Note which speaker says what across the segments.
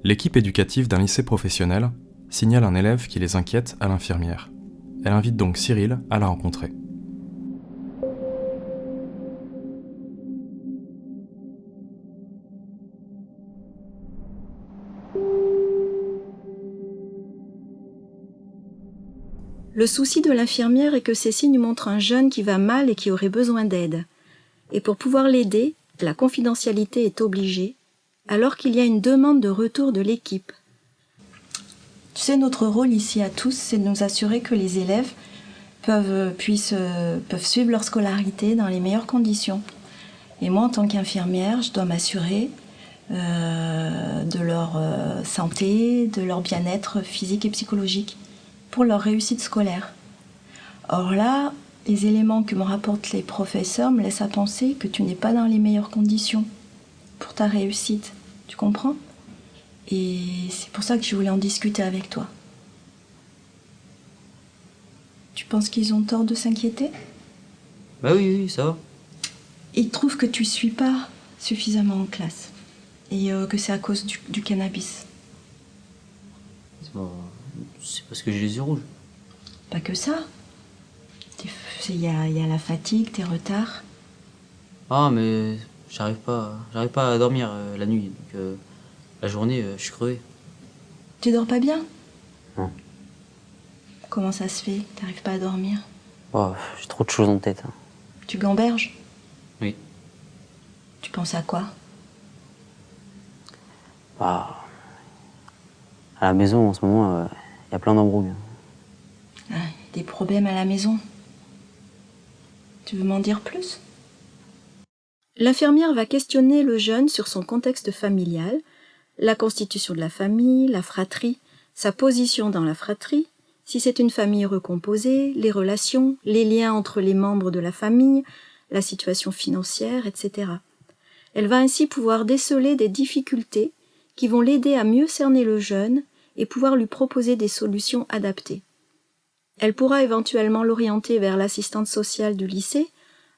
Speaker 1: L'équipe éducative d'un lycée professionnel signale un élève qui les inquiète à l'infirmière. Elle invite donc Cyril à la rencontrer.
Speaker 2: Le souci de l'infirmière est que ces signes montrent un jeune qui va mal et qui aurait besoin d'aide. Et pour pouvoir l'aider, la confidentialité est obligée, alors qu'il y a une demande de retour de l'équipe. Tu sais, notre rôle ici à tous, c'est de nous assurer que les élèves peuvent suivre leur scolarité dans les meilleures conditions. Et moi, en tant qu'infirmière, je dois m'assurer de leur santé, de leur bien-être physique et psychologique, pour leur réussite scolaire. Or là, les éléments que me rapportent les professeurs me laissent à penser que tu n'es pas dans les meilleures conditions pour ta réussite. Tu comprends ? Et c'est pour ça que je voulais en discuter avec toi. Tu penses qu'ils ont tort de s'inquiéter ?
Speaker 3: Bah oui, ça va.
Speaker 2: Ils trouvent que tu suis pas suffisamment en classe et que c'est à cause du cannabis.
Speaker 3: C'est parce que j'ai les yeux rouges.
Speaker 2: Pas que ça. Il y a la fatigue, tes retards.
Speaker 3: Ah, mais j'arrive pas à dormir la nuit. Donc la journée, je suis crevé.
Speaker 2: Tu dors pas bien ?
Speaker 3: Non.
Speaker 2: Comment ça se fait ? T'arrives pas à dormir ?
Speaker 3: Oh, j'ai trop de choses en tête.
Speaker 2: Tu gamberges ?
Speaker 3: Oui.
Speaker 2: Tu penses à quoi ?
Speaker 3: Bah, à la maison, en ce moment, y a plein d'embrouilles.
Speaker 2: Des problèmes à la maison ? Tu veux m'en dire plus ? L'infirmière va questionner le jeune sur son contexte familial, la constitution de la famille, la fratrie, sa position dans la fratrie, si c'est une famille recomposée, les relations, les liens entre les membres de la famille, la situation financière, etc. Elle va ainsi pouvoir déceler des difficultés qui vont l'aider à mieux cerner le jeune et pouvoir lui proposer des solutions adaptées. Elle pourra éventuellement l'orienter vers l'assistante sociale du lycée,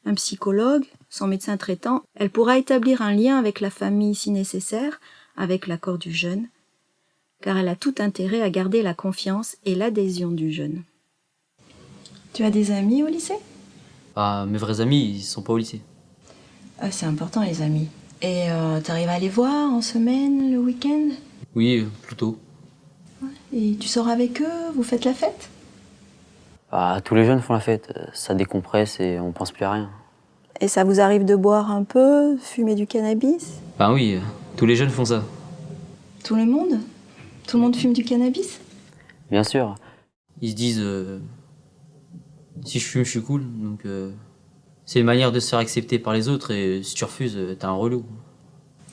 Speaker 2: un psychologue, son médecin traitant. Elle pourra établir un lien avec la famille si nécessaire, avec l'accord du jeune, car elle a tout intérêt à garder la confiance et l'adhésion du jeune. Tu as des amis au lycée ?
Speaker 3: Ah, mes vrais amis, ils sont pas au lycée.
Speaker 2: C'est important les amis. Et t'arrives à les voir en semaine, le week-end ?
Speaker 3: Oui, plutôt.
Speaker 2: Et tu sors avec eux, vous faites la fête ?
Speaker 3: Bah, tous les jeunes font la fête. Ça décompresse et on pense plus à rien.
Speaker 2: Et ça vous arrive de boire un peu, fumer du cannabis ?
Speaker 3: Bah oui, tous les jeunes font ça.
Speaker 2: Tout le monde ? Tout le monde fume du cannabis ?
Speaker 3: Bien sûr. Ils se disent, si je fume, je suis cool. Donc c'est une manière de se faire accepter par les autres et si tu refuses, t'es un relou.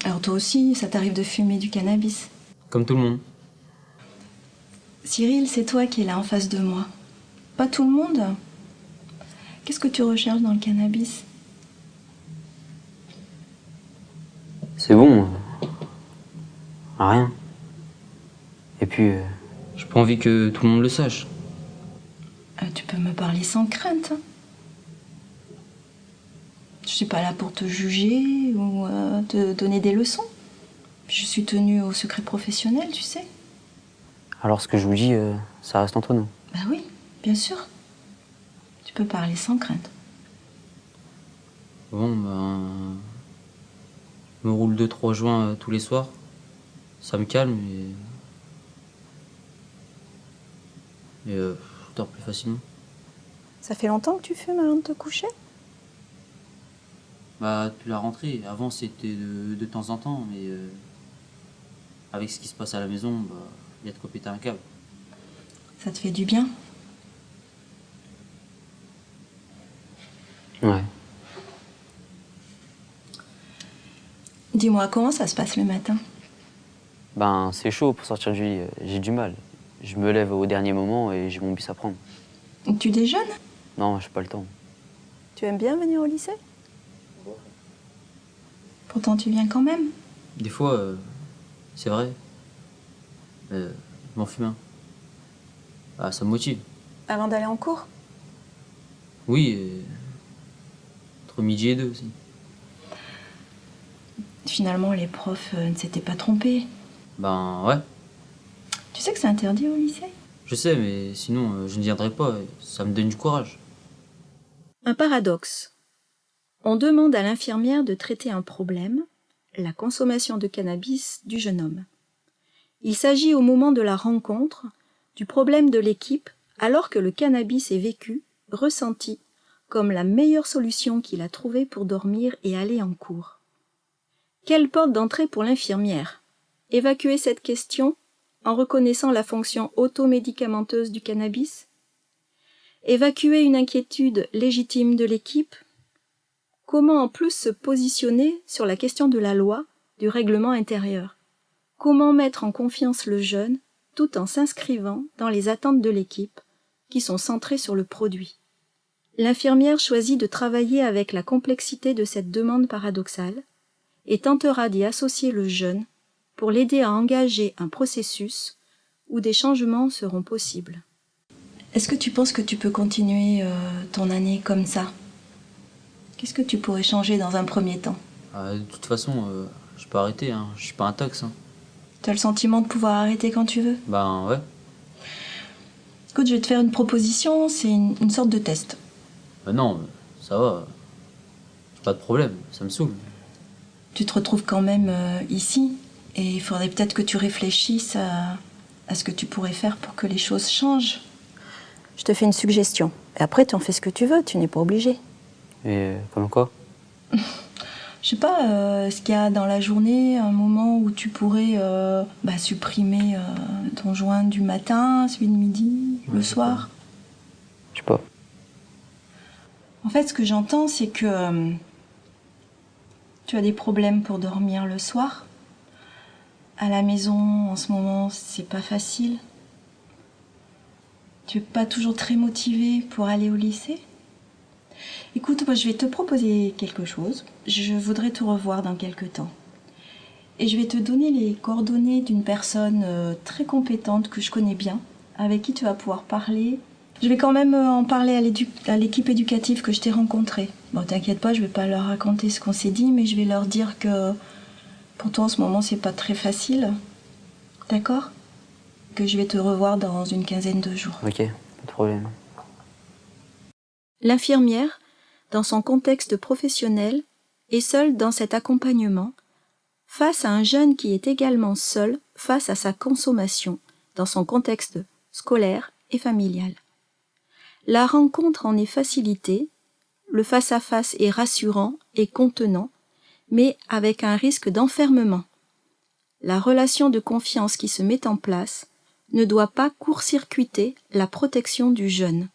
Speaker 2: Alors toi aussi, ça t'arrive de fumer du cannabis ?
Speaker 3: Comme tout le monde.
Speaker 2: Cyril, c'est toi qui es là en face de moi. Pas tout le monde ? Qu'est-ce que tu recherches dans le cannabis ?
Speaker 3: C'est bon. Rien. Et puis, j'ai pas envie que tout le monde le sache.
Speaker 2: Tu peux me parler sans crainte. Je suis pas là pour te juger ou te donner des leçons. Je suis tenue au secret professionnel, tu sais.
Speaker 3: Alors ce que je vous dis, ça reste entre nous.
Speaker 2: Bah oui, bien sûr. Tu peux parler sans crainte.
Speaker 3: Bon, ben... Je me roule 2-3 joints tous les soirs. Ça me calme et je dors plus facilement.
Speaker 2: Ça fait longtemps que tu fumes avant de te coucher ?
Speaker 3: Bah, depuis la rentrée. Avant, c'était de temps en temps, mais avec ce qui se passe à la maison, bah, y a de quoi péter un câble.
Speaker 2: Ça te fait du bien ?
Speaker 3: Ouais.
Speaker 2: Dis-moi, comment ça se passe le matin ?
Speaker 3: Ben, c'est chaud pour sortir du lit. J'ai du mal. Je me lève au dernier moment et j'ai mon bus à prendre.
Speaker 2: Tu déjeunes ?
Speaker 3: Non, j'ai pas le temps.
Speaker 2: Tu aimes bien venir au lycée ? Pourtant, tu viens quand même.
Speaker 3: Des fois, c'est vrai. Je m'en fume un. Ah, ça me motive.
Speaker 2: Avant d'aller en cours ?
Speaker 3: Oui, entre midi et 2 aussi.
Speaker 2: Finalement, les profs ne s'étaient pas trompés.
Speaker 3: Ben ouais,
Speaker 2: Tu sais que c'est interdit au lycée?
Speaker 3: je sais, mais sinon je ne viendrai pas, ça me donne du courage.
Speaker 2: Un paradoxe. On demande à l'infirmière de traiter un problème, la consommation de cannabis du jeune homme. Il s'agit au moment de la rencontre du problème de l'équipe alors que le cannabis est vécu, ressenti, comme la meilleure solution qu'il a trouvée pour dormir et aller en cours. Quelle porte d'entrée pour l'infirmière? Évacuer cette question en reconnaissant la fonction automédicamenteuse du cannabis? Évacuer une inquiétude légitime de l'équipe? Comment en plus se positionner sur la question de la loi, du règlement intérieur? Comment mettre en confiance le jeune tout en s'inscrivant dans les attentes de l'équipe qui sont centrées sur le produit? L'infirmière choisit de travailler avec la complexité de cette demande paradoxale et tentera d'y associer le jeune pour l'aider à engager un processus où des changements seront possibles. Est-ce que tu penses que tu peux continuer ton année comme ça? Qu'est-ce que tu pourrais changer dans un premier temps?
Speaker 3: De toute façon, je peux arrêter, hein. Je suis pas un tox. Hein.
Speaker 2: Tu as le sentiment de pouvoir arrêter quand tu veux?
Speaker 3: Ben ouais.
Speaker 2: Écoute, je vais te faire une proposition, c'est une sorte de test.
Speaker 3: Non, ça va. J'ai pas de problème, ça me saoule.
Speaker 2: Tu te retrouves quand même ici, et il faudrait peut-être que tu réfléchisses à ce que tu pourrais faire pour que les choses changent. Je te fais une suggestion. Et après, tu en fais ce que tu veux, tu n'es pas obligé.
Speaker 3: Et comme quoi?
Speaker 2: Je sais pas, est-ce qu'il y a dans la journée un moment où tu pourrais supprimer ton joint du matin, celui de midi, le soir?
Speaker 3: Je sais pas.
Speaker 2: En fait, ce que j'entends, c'est que tu as des problèmes pour dormir le soir. À la maison, en ce moment, c'est pas facile. Tu n'es pas toujours très motivé pour aller au lycée? Écoute, moi, je vais te proposer quelque chose. Je voudrais te revoir dans quelques temps. Et je vais te donner les coordonnées d'une personne très compétente que je connais bien, avec qui tu vas pouvoir parler. Je vais quand même en parler à l'équipe éducative que je t'ai rencontrée. Bon, t'inquiète pas, je vais pas leur raconter ce qu'on s'est dit, mais je vais leur dire que pour toi, en ce moment, c'est pas très facile. D'accord? Que je vais te revoir dans une quinzaine de jours.
Speaker 3: Ok, pas de problème.
Speaker 2: L'infirmière, dans son contexte professionnel, est seule dans cet accompagnement, face à un jeune qui est également seul face à sa consommation, dans son contexte scolaire et familial. La rencontre en est facilitée, le face-à-face est rassurant et contenant, mais avec un risque d'enfermement. La relation de confiance qui se met en place ne doit pas court-circuiter la protection du jeune.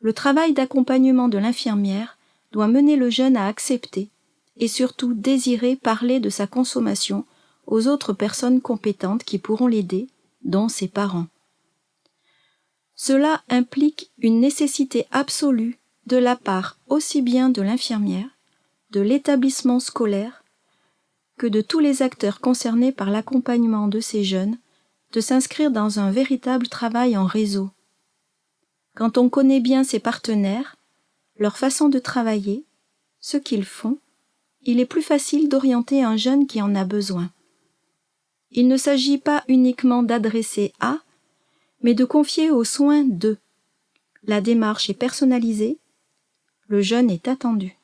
Speaker 2: Le travail d'accompagnement de l'infirmière doit mener le jeune à accepter et surtout désirer parler de sa consommation aux autres personnes compétentes qui pourront l'aider, dont ses parents. Cela implique une nécessité absolue de la part aussi bien de l'infirmière, de l'établissement scolaire, que de tous les acteurs concernés par l'accompagnement de ces jeunes, de s'inscrire dans un véritable travail en réseau. Quand on connaît bien ses partenaires, leur façon de travailler, ce qu'ils font, il est plus facile d'orienter un jeune qui en a besoin. Il ne s'agit pas uniquement d'adresser à, mais de confier aux soins d'eux. La démarche est personnalisée, le jeune est attendu.